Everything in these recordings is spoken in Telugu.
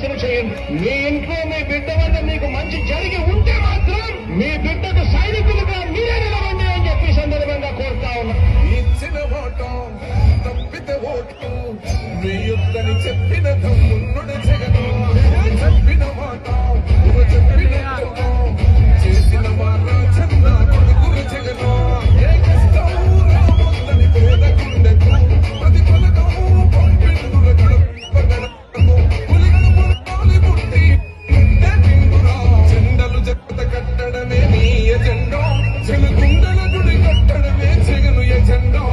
ఆలోచన చేయండి. మీ ఇంట్లో మీ బిడ్డ వల్ల మీకు మంచి జరిగి ఉంటే మాత్రం మీ బిడ్డకు సైనికులుగా మీరే నిలవండి అని చెప్పి సందర్భంగా కోరుతా ఉన్నా. ఇచ్చిన ఓటం తప్పితే ఓటు మీ యుద్ధని చెప్పిన తమ్ముడు జగను చెప్పిన మాట చెప్పిన చేసిన మాట చంద కొడుకులు జగను ఏ కష్టం రాబోద్దని పేదకుండకు అది కొలకము పంపిణుల గడపగడకు పులిగడు పులి పుట్టి నిండురా చెండలు జగత కట్టడమే నీ ఎజెండా చెలుగుండల గుడి కట్టడమే జగను ఎజెండా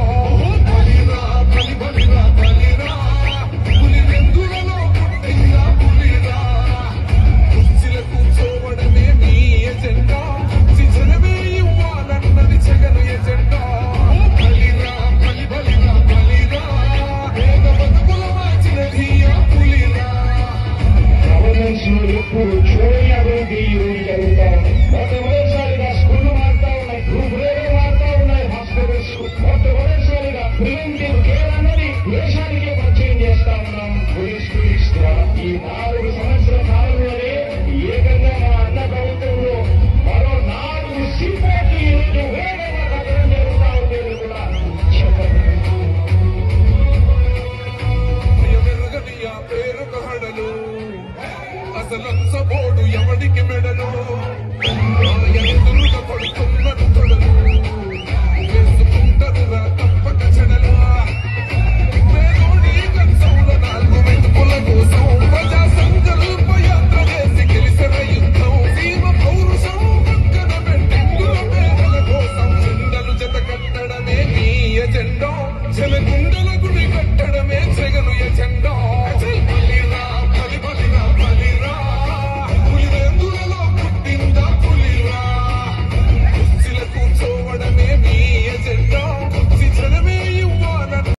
ఎప్పుడు చూడని అభివృద్ధి ఈ రోజు జరుగుతా ఉంది. మొట్టమొదటిసారిగా స్కూళ్లు మారుతా ఉన్నాయి, రూపురేఖలు మారుతా ఉన్నాయి, హాస్పిటల్స్ మొట్టమొదటిసారిగా ప్రివెంటివ్ కేర్ అన్నది దేశానికే పరిచయం చేస్తా ఉన్నాం పోలీస్ టూరిస్ట్ ద్వారా. ఈ 4 సంవత్సరాల కాలంలోనే ఏకంగా మా అన్న ప్రభుత్వంలో మరో 4 సీపోర్ట్లు ఈ రోజు వేగంగా కట్టడం జరుగుతా ఉండేది కూడా చెప్పండి. అసలు ఎవడికి మెడలు ఎదురుగా పడుతున్నట్టు